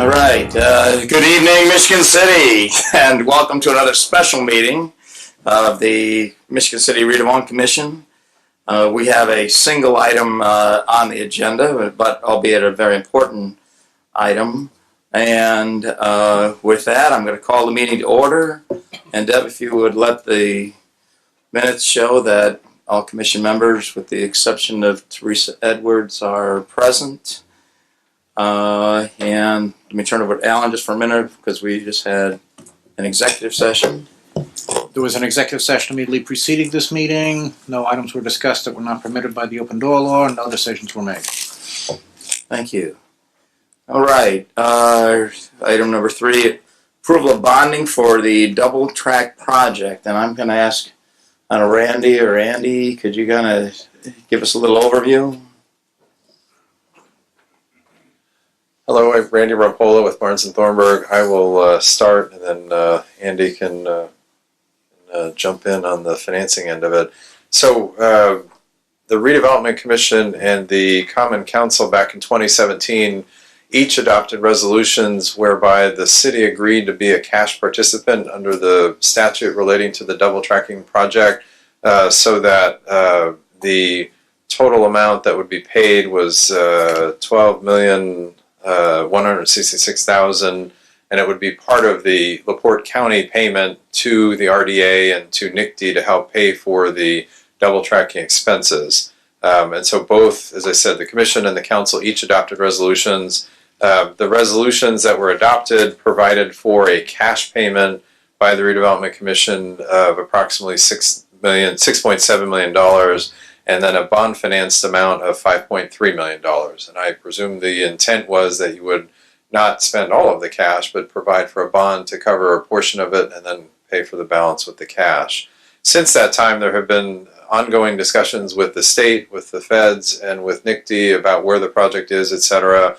right. Good evening, Michigan City, and welcome to another special meeting of the Michigan City Redevelopment Commission. We have a single item on the agenda, but albeit a very important item. And with that, I'm going to call the meeting to order. And Deb, if you would let the minutes show that all commission members, with the exception of Teresa Edwards, are present. And let me turn over to Alan just for a minute because we just had an executive session. There was an executive session immediately preceding this meeting. No items were discussed that were not permitted by the open door law, and no decisions were made. Thank you. All right. Item number 3, approval of bonding for the double track project. And I'm going to ask Randy or Andy, could you kind of give us a little overview? Hello, I'm Randy Rampola with Barnes & Thornburg. I will start, and then Andy can jump in on the financing end of it. So the Redevelopment Commission and the Common Council back in 2017 each adopted resolutions whereby the city agreed to be a cash participant under the statute relating to the double tracking project, so that the total amount that would be paid was $12,166,000, and it would be part of the LaPorte County payment to the RDA and to NICD to help pay for the double tracking expenses. And so both, as I said, the Commission and the Council each adopted resolutions. The resolutions that were adopted provided for a cash payment by the Redevelopment Commission of approximately $6.7 million, and then a bond financed amount of $5.3 million. And I presume the intent was that you would not spend all of the cash, but provide for a bond to cover a portion of it and then pay for the balance with the cash. Since that time, there have been ongoing discussions with the state, with the feds, and with NICD about where the project is, etc.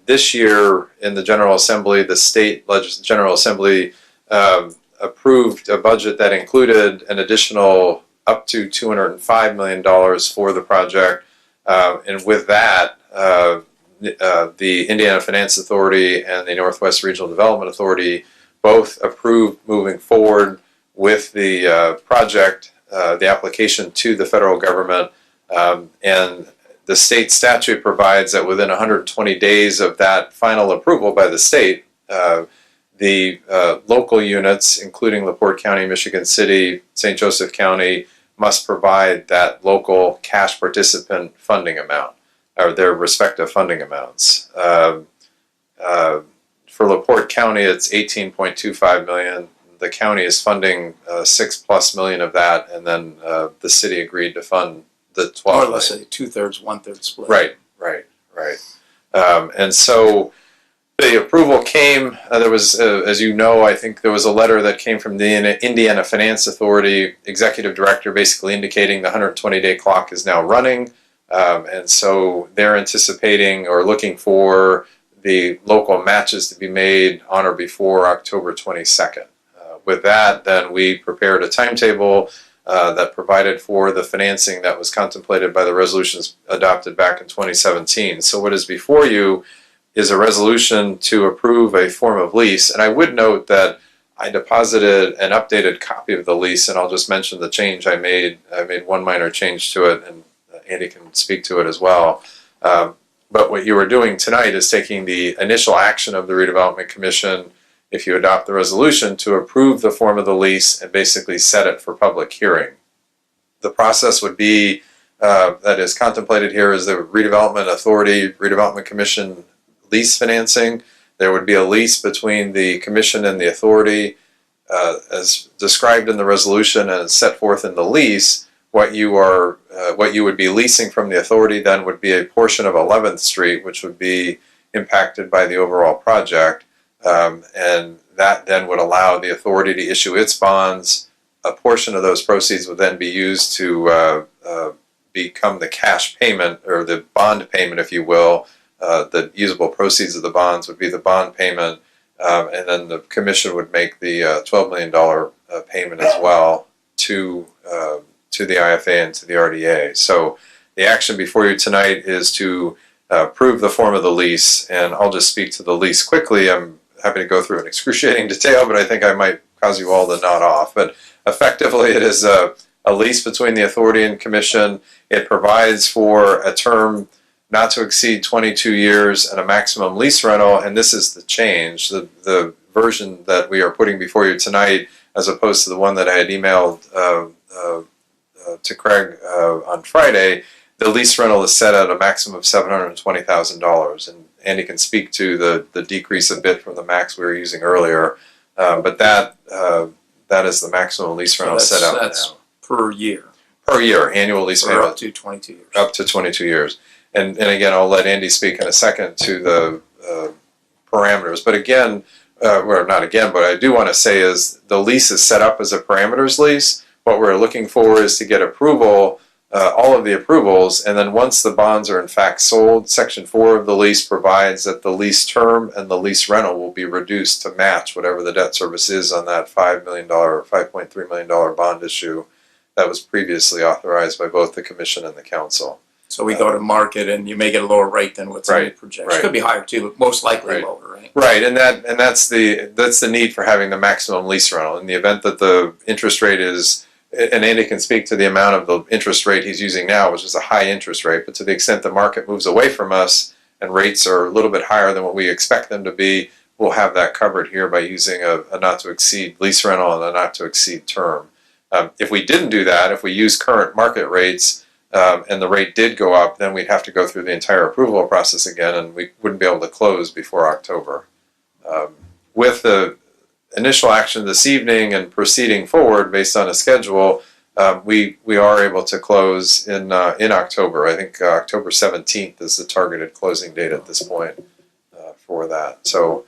This year in the General Assembly, the state General Assembly approved a budget that included an additional up to $205 million for the project. And with that, the Indiana Finance Authority and the Northwest Regional Development Authority both approved moving forward with the project, the application to the federal government. And the state statute provides that within 120 days of that final approval by the state, the local units, including LaPorte County, Michigan City, St. Joseph County, must provide that local cash participant funding amount, or their respective funding amounts. For LaPorte County, it's $18.25 million. The county is funding $6+ million of that, and then the city agreed to fund the 12. Or let's say 2/3, 1/3 split. Right. And so the approval came. There was, as you know, I think there was a letter that came from the Indiana Finance Authority executive director, basically indicating the 120-day clock is now running, and so they're anticipating or looking for the local matches to be made on or before October 22nd. With that, then we prepared a timetable that provided for the financing that was contemplated by the resolutions adopted back in 2017. So what is before you is a resolution to approve a form of lease. And I would note that I deposited an updated copy of the lease, and I'll just mention the change I made. I made one minor change to it, and Andy can speak to it as well. But what you are doing tonight is taking the initial action of the Redevelopment Commission, if you adopt the resolution, to approve the form of the lease and basically set it for public hearing. The process would be, that is contemplated here, is the Redevelopment Authority, Redevelopment Commission lease financing. There would be a lease between the Commission and the Authority. As described in the resolution and set forth in the lease, what you would be leasing from the Authority then would be a portion of 11th Street, which would be impacted by the overall project. And that then would allow the Authority to issue its bonds. A portion of those proceeds would then be used to become the cash payment, or the bond payment, if you will. The usable proceeds of the bonds would be the bond payment, and then the Commission would make the $12 million payment as well to the IFA and to the RDA. So the action before you tonight is to approve the form of the lease. And I'll just speak to the lease quickly. I'm happy to go through in excruciating detail, but I think I might cause you all to nod off. But effectively, it is a lease between the authority and commission. It provides for a term not to exceed 22 years and a maximum lease rental. And this is the change. The version that we are putting before you tonight, as opposed to the one that I had emailed to Craig on Friday, the lease rental is set at a maximum of $720,000. And Andy can speak to the decrease a bit from the max we were using earlier. But that is the maximum lease rental set out that's now. per year. Per year, annual lease Or payment. up to 22 years. Up to 22 years. And again, I'll let Andy speak in a second to the parameters. But again, well, not again, but I do want to say is the lease is set up as a parameters lease. What we're looking for is to get approval, all of the approvals, and then once the bonds are in fact sold, Section 4 of the lease provides that the lease term and the lease rental will be reduced to match whatever the debt service is on that $5 million or $5.3 million bond issue that was previously authorized by both the commission and the council. So we go to market, and you may get a lower rate than what's in the Right, projection. right. Could be higher too, but most likely Right. lower, right? Right, and that's the need for having the maximum lease rental. In the event that the interest rate is, and Andy can speak to the amount of the interest rate he's using now, which is a high interest rate, but to the extent the market moves away from us and rates are a little bit higher than what we expect them to be, we'll have that covered here by using a not to exceed lease rental and a not to exceed term. If we didn't do that, if we use current market rates, and the rate did go up, then we'd have to go through the entire approval process again, and we wouldn't be able to close before October. With the initial action this evening and proceeding forward based on a schedule, we are able to close in October. I think October 17th is the targeted closing date at this point for that. So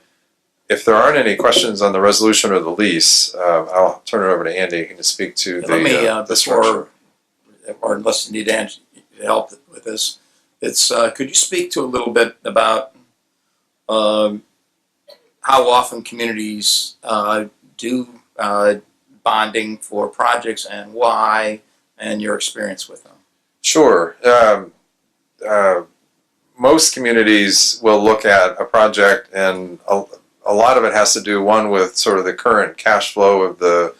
if there aren't any questions on the resolution or the lease, I'll turn it over to Andy to speak to the structure. Or unless you need help with this, could you speak to a little bit about how often communities do bonding for projects and why, and your experience with them? Sure. Most communities will look at a project, and a lot of it has to do, one, with sort of the current cash flow of the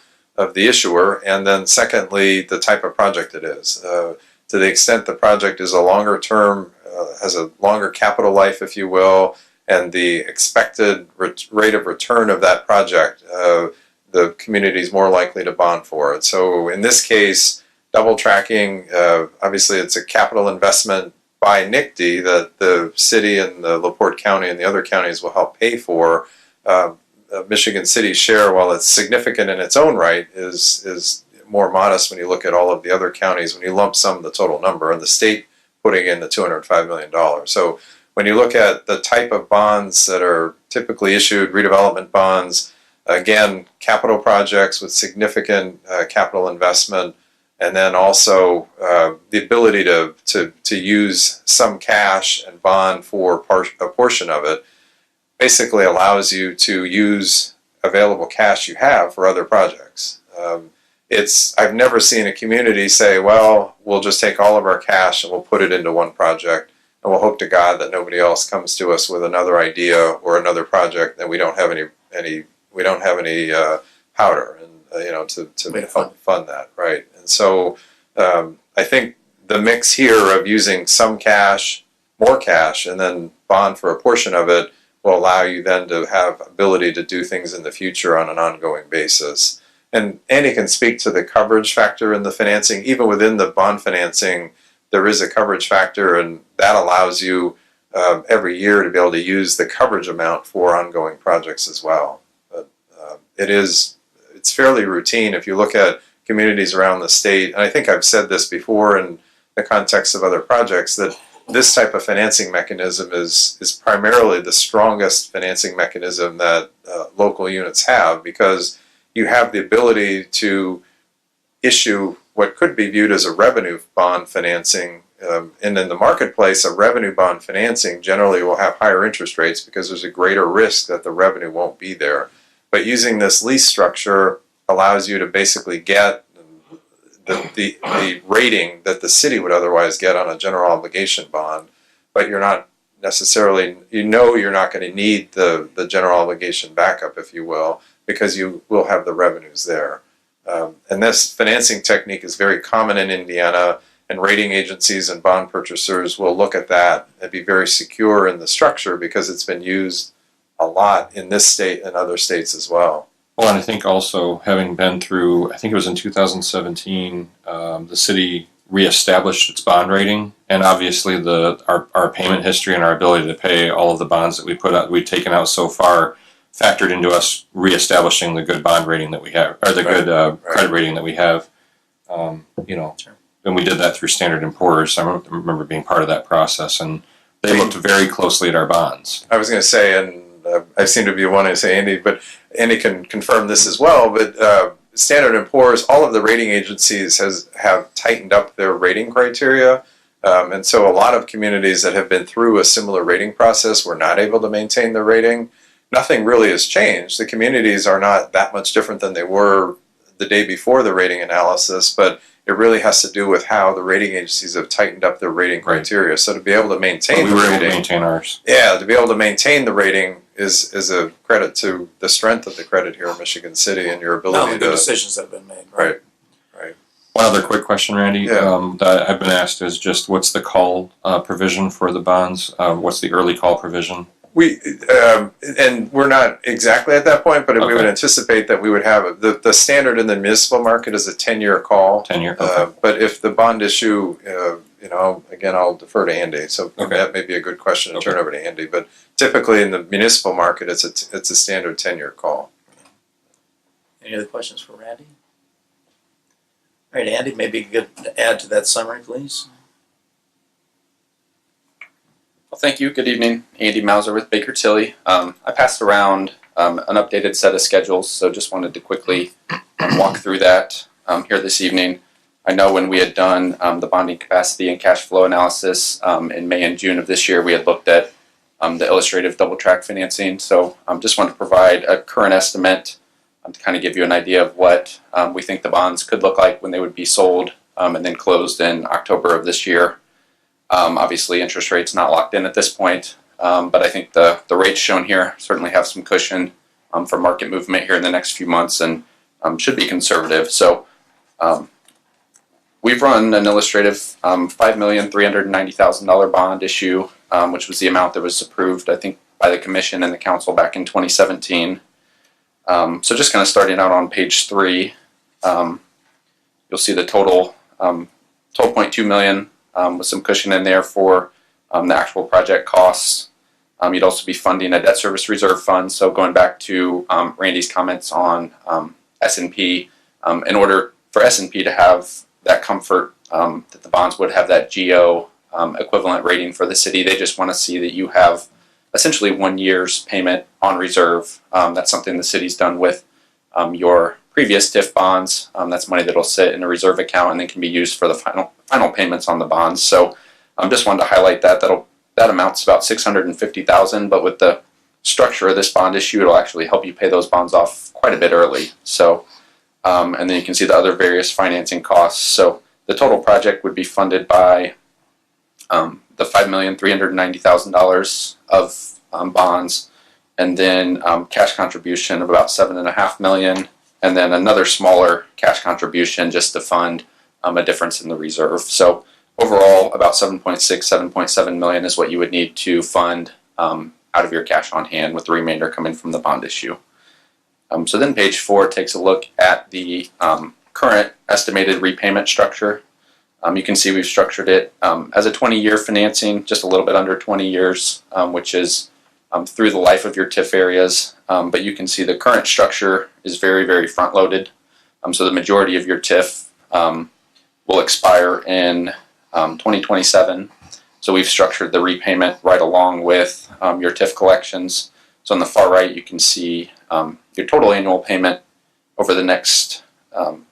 issuer, and then secondly, the type of project it is. To the extent the project is a longer term, has a longer capital life, if you will, and the expected rate of return of that project, the community is more likely to bond for it. So in this case, double tracking, obviously it's a capital investment by NICD that the city and the LaPorte County and the other counties will help pay for. Michigan City's share, while it's significant in its own right, is more modest when you look at all of the other counties, when you lump sum the total number, and the state putting in the $205 million. So when you look at the type of bonds that are typically issued, redevelopment bonds, again, capital projects with significant capital investment, and then also the ability to use some cash and bond for a portion of it, basically allows you to use available cash you have for other projects. I've never seen a community say, well, we'll just take all of our cash and we'll put it into one project, and we'll hope to God that nobody else comes to us with another idea or another project that we don't have any powder and to help fund that, right? And so I think the mix here of using some cash, more cash, and then bond for a portion of it will allow you then to have ability to do things in the future on an ongoing basis. And Andy can speak to the coverage factor in the financing. Even within the bond financing, there is a coverage factor, and that allows you every year to be able to use the coverage amount for ongoing projects as well. But it's fairly routine if you look at communities around the state, and I think I've said this before in the context of other projects, that this type of financing mechanism is primarily the strongest financing mechanism that local units have, because you have the ability to issue what could be viewed as a revenue bond financing. And in the marketplace, a revenue bond financing generally will have higher interest rates because there's a greater risk that the revenue won't be there. But using this lease structure allows you to basically get the rating that the city would otherwise get on a general obligation bond, but you're not necessarily, you're not going to need the general obligation backup, if you will, because you will have the revenues there. And this financing technique is very common in Indiana, and rating agencies and bond purchasers will look at that and be very secure in the structure because it's been used a lot in this state and other states as well. Well, and I think also having been through, I think it was in 2017, the city reestablished its bond rating, and obviously our payment history and our ability to pay all of the bonds that we've taken out so far factored into us reestablishing the good bond rating that we have, or the good credit rating that we have. Sure. And we did that through Standard & Poor's. I remember being part of that process, and they looked very closely at our bonds. I was going to say, and I seem to be wanting to say Andy, but Andy can confirm this as well, but Standard & Poor's, all of the rating agencies have tightened up their rating criteria. And so a lot of communities that have been through a similar rating process were not able to maintain their rating. Nothing really has changed. The communities are not that much different than they were the day before the rating analysis, but it really has to do with how the rating agencies have tightened up their rating criteria. So to be able to maintain we were able to maintain ours. Yeah, to be able to maintain the rating is a credit to the strength of the credit here in Michigan City and your ability the to... decisions that have been made. Right. One other quick question, Randy, Yeah. that I've been asked is just what's the call provision for the bonds? What's the early call provision? We and we're not exactly at that point, but we would anticipate that we would have the standard in the municipal market is a 10-year call. 10-year. Okay. But if the bond issue, again, I'll defer to Andy. So that may be a good question to turn over to Andy. But typically in the municipal market, it's a standard 10-year call. Any other questions for Randy? All right, Andy, maybe you could add to that summary, please. Well, thank you. Good evening. Andy Mauser with Baker Tilly. I passed around an updated set of schedules, so just wanted to quickly walk through that here this evening. I know when we had done the bonding capacity and cash flow analysis in May and June of this year, we had looked at the illustrative double track financing. So just wanted to provide a current estimate to kind of give you an idea of what we think the bonds could look like when they would be sold and then closed in October of this year. Obviously, interest rates not locked in at this point, but I think the rates shown here certainly have some cushion for market movement here in the next few months and should be conservative. So we've run an illustrative $5,390,000 bond issue, which was the amount that was approved, I think, by the Commission and the Council back in 2017. So just kind of starting out on page 3, you'll see the total $12.2 million. With some cushion in there for the actual project costs. You'd also be funding a debt service reserve fund. So going back to Randy's comments on S&P, in order for S&P to have that comfort that the bonds would have that GO equivalent rating for the city, they just want to see that you have essentially 1 year's payment on reserve. That's something the city's done with your previous TIF bonds. That's money that'll sit in a reserve account and then can be used for the final payments on the bonds. So just wanted to highlight that amounts about $650,000, but with the structure of this bond issue, it'll actually help you pay those bonds off quite a bit early. So and then you can see the other various financing costs. So the total project would be funded by the $5,390,000 of bonds, and then cash contribution of about $7.5 million. And then another smaller cash contribution just to fund a difference in the reserve. So overall, about $7.7 million is what you would need to fund out of your cash on hand, with the remainder coming from the bond issue. So then page 4 takes a look at the current estimated repayment structure. You can see we've structured it as a 20-year financing, just a little bit under 20 years, which is through the life of your TIF areas. But you can see the current structure is very, very front-loaded. So the majority of your TIF will expire in 2027. So we've structured the repayment right along with your TIF collections. So on the far right, you can see your total annual payment over the next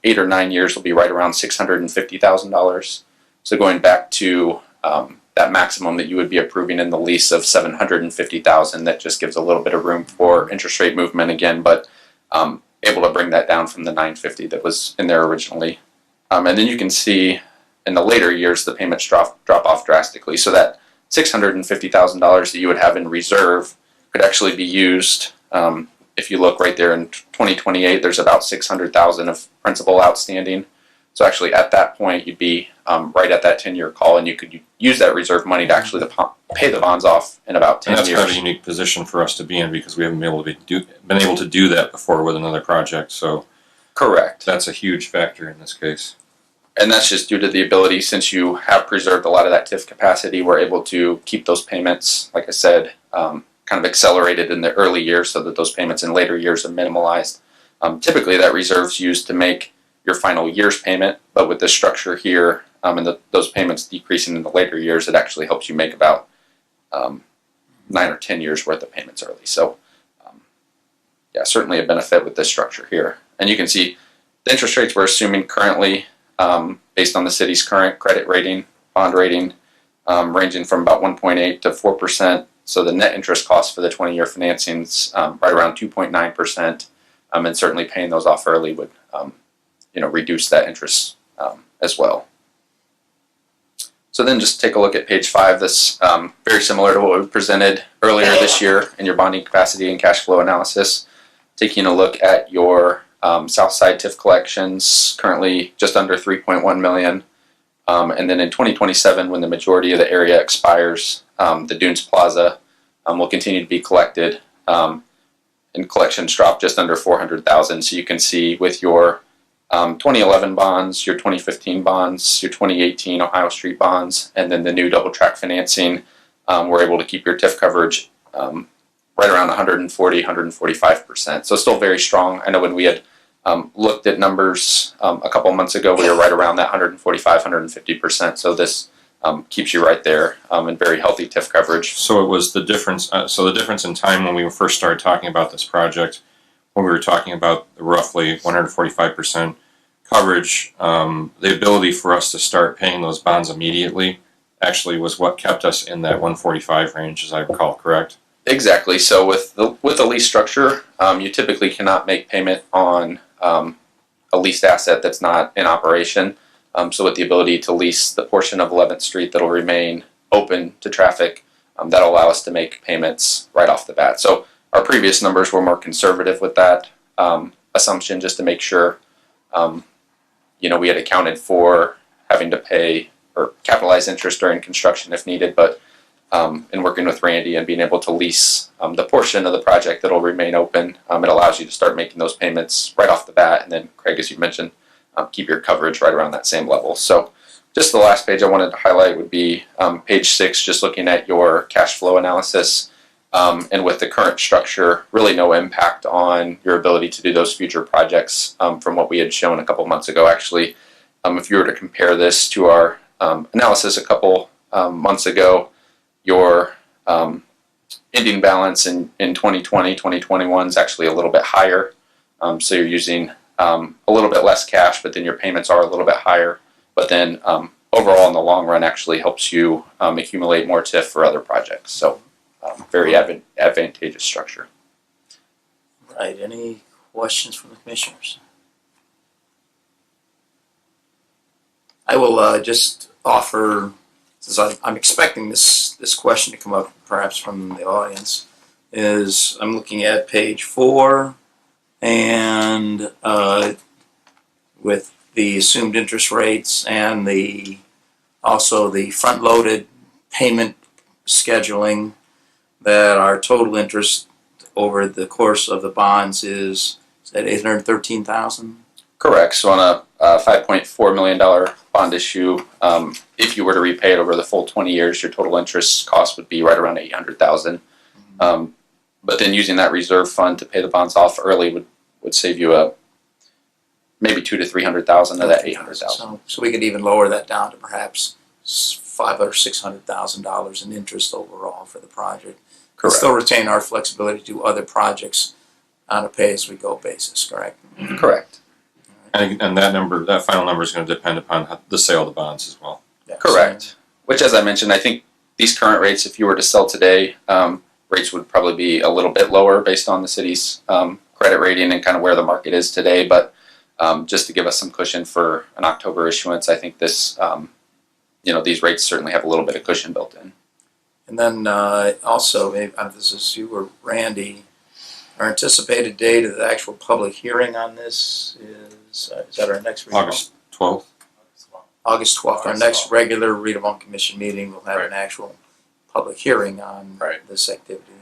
8 or 9 years will be right around $650,000. So going back to that maximum that you would be approving in the lease of $750,000, that just gives a little bit of room for interest rate movement again, but able to bring that down from the $950 that was in there originally. And then you can see in the later years the payments drop off drastically. So that $650,000 that you would have in reserve could actually be used. If you look right there in 2028, there's about $600,000 of principal outstanding. So actually, at that point, you'd be right at that 10-year call, and you could use that reserve money to actually pay the bonds off in about 10 And that's years. kind of a unique position for us to be in because we haven't been able to do that before with another project. So Correct. that's a huge factor in this case. And that's just due to the ability, since you have preserved a lot of that TIF capacity, we're able to keep those payments, like I said, kind of accelerated in the early years so that those payments in later years are minimalized. Typically, that reserve's used to make your final year's payment, but with this structure here and those payments decreasing in the later years, it actually helps you make about 9 or 10 years worth of payments early. So, yeah, certainly a benefit with this structure here. And you can see the interest rates we're assuming currently, based on the city's current credit rating, bond rating, ranging from about 1.8 to 4%. So the net interest cost for the 20-year financing's right around 2.9%, and certainly paying those off early would, reduce that interest as well. So then just take a look at page 5. This very similar to what we presented earlier this year in your bonding capacity and cash flow analysis. Taking a look at your South Side TIF collections, currently just under 3.1 million. And then in 2027, when the majority of the area expires, the Dunes Plaza will continue to be collected, and collections drop just under 400,000. So you can see with your 2011 bonds, your 2015 bonds, your 2018 Ohio Street bonds, and then the new double track financing, we're able to keep your TIF coverage right around 140, 145%. So still very strong. I know when we had looked at numbers a couple months ago, we were right around that 145, 150%. So this keeps you right there in very healthy TIF coverage. So it was the difference. So the difference in time when we first started talking about this project, when we were talking about roughly 145% coverage, the ability for us to start paying those bonds immediately actually was what kept us in that 145 range, as I recall, correct? Exactly. So with the lease structure, you typically cannot make payment on a leased asset that's not in operation. So with the ability to lease the portion of 11th Street that'll remain open to traffic, that'll allow us to make payments right off the bat. So our previous numbers were more conservative with that assumption, just to make sure, we had accounted for having to pay or capitalize interest during construction if needed, but in working with Randy and being able to lease the portion of the project that'll remain open, it allows you to start making those payments right off the bat. And then, Craig, as you mentioned, keep your coverage right around that same level. So just the last page I wanted to highlight would be page 6, just looking at your cash flow analysis. And with the current structure, really no impact on your ability to do those future projects from what we had shown a couple months ago. Actually, if you were to compare this to our analysis a couple months ago, your ending balance in 2020, 2021 is actually a little bit higher. So you're using a little bit less cash, but then your payments are a little bit higher. But then overall, in the long run, actually helps you accumulate more TIF for other projects. So very advantageous structure. Right. Any questions from the commissioners? I will just offer, since I'm expecting this question to come up perhaps from the audience, is I'm looking at page 4 and with the assumed interest rates and also the front-loaded payment scheduling, that our total interest over the course of the bonds is at $813,000. Correct. So on a $5.4 million bond issue, if you were to repay it over the full 20 years, your total interest cost would be right around $800,000. But then using that reserve fund to pay the bonds off early would save you maybe $200,000 to $300,000 of that $800,000. So we could even lower that down to perhaps $500,000 or $600,000 in interest overall for the project. Correct. Still retain our flexibility to do other projects on a pay-as-we-go basis. Correct. Correct. And that final number is going to depend upon the sale of the bonds as well. Yeah, Correct. Which, as I mentioned, I think these current rates, if you were to sell today, rates would probably be a little bit lower based on the city's credit rating and kind of where the market is today. But just to give us some cushion for an October issuance, I think this, these rates certainly have a little bit of cushion built in. And then also, maybe, I don't know if this is you or Randy, our anticipated date of the actual public hearing on this is that our next redevelopment? August 12th. August 12th. Our August next 12th. regular redevelopment commission meeting will have Right. an actual public hearing on Right. this activity.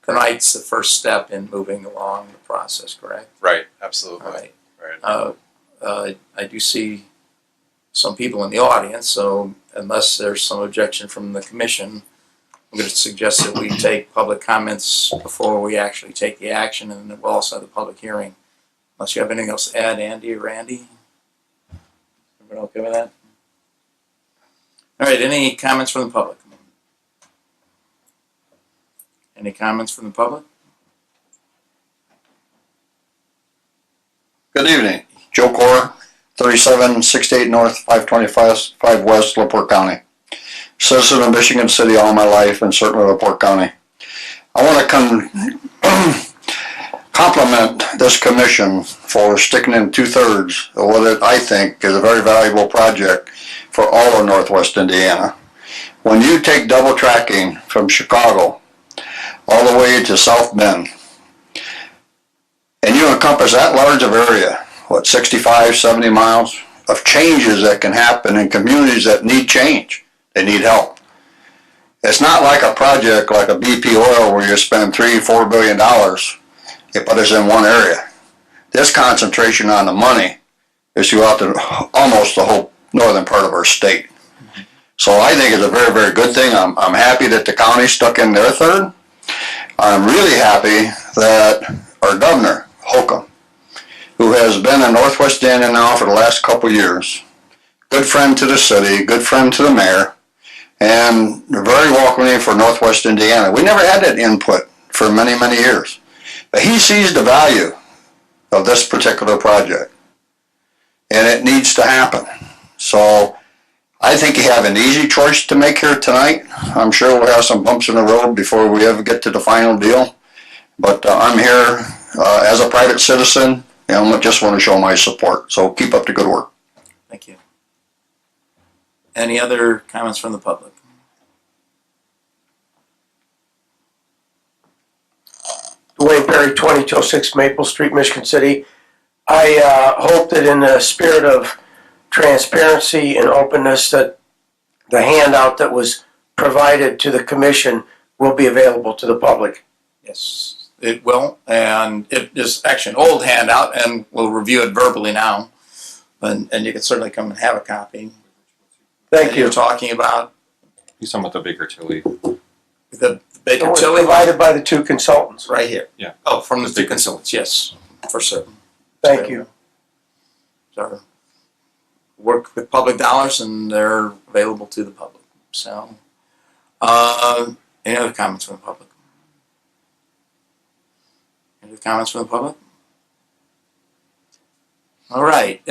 Tonight's the first step in moving along the process, correct? Right, absolutely. All right. Right. I do see some people in the audience, so unless there's some objection from the commission, I'm going to suggest that we take public comments before we actually take the action, and then we'll also have the public hearing. Unless you have anything else to add, Andy or Randy? Everyone okay with that? All right, any comments from the public? Any comments from the public? Good evening. Joe Cora, 3768 North, 525 West, LaPorte County. Citizen of Michigan City all my life, and certainly LaPorte County. I want to compliment this commission for sticking in 2/3 of what I think is a very valuable project for all of Northwest Indiana. When you take double tracking from Chicago all the way to South Bend, and you encompass that large of area, 65, 70 miles of changes that can happen in communities that need change. They need help. It's not like a project like a BP oil where you spend $3-4 billion, you put us in one area. This concentration on the money is throughout almost the whole northern part of our state. So I think it's a very, very good thing. I'm happy that the county stuck in their third. I'm really happy that our governor, Holcomb, who has been in Northwest Indiana now for the last couple years, good friend to the city, good friend to the mayor, and very welcoming for Northwest Indiana. We never had that input for many, many years. But he sees the value of this particular project, and it needs to happen. So I think you have an easy choice to make here tonight. I'm sure we'll have some bumps in the road before we ever get to the final deal. But I'm here as a private citizen, and I just want to show my support. So keep up the good work. Thank you. Any other comments from the public? Dwayne Perry, 2206 Maple Street, Michigan City. I hope that in the spirit of transparency and openness that the handout that was provided to the commission will be available to the public. Yes, it will, and it is actually an old handout, and we'll review it verbally now, and you can certainly come and have a copy. Thank you. You're talking about He's talking about the Baker Tilly. the Baker It was Tilly provided by the two consultants. right here. Yeah. Oh, from the The two Baker consultants, yes, for certain. Thank you. So, work with public dollars, and they're available to the public. So, any other comments from the public? Any other comments from the public? All right.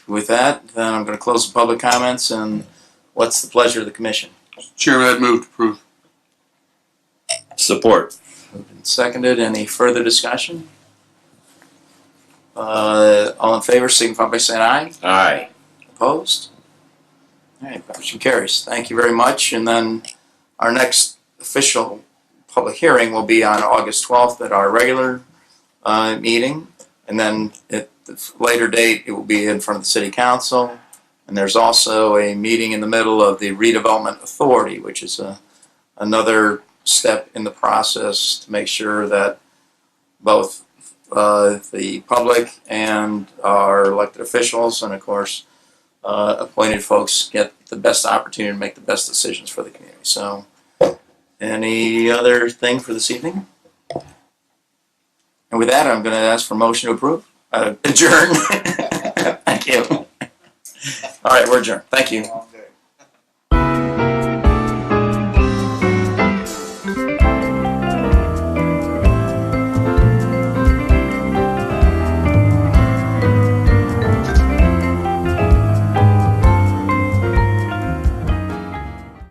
With that, then I'm going to close the public comments. And what's the pleasure of the commission? Chairman, I'd move to approve. Support. Moved and seconded. Any further discussion? All in favor, signify by saying aye. Aye. Opposed? All right, motion carries. Thank you very much. And then our next official public hearing will be on August 12th at our regular meeting. And then at the later date, it will be in front of the city council. And there's also a meeting in the middle of the Redevelopment Authority, which is another step in the process to make sure that both the public and our elected officials, and of course appointed folks, get the best opportunity to make the best decisions for the community. So, any other thing for this evening? And with that, I'm going to ask for a motion to approve. Adjourn. Thank you. All right, we're adjourned. Thank you.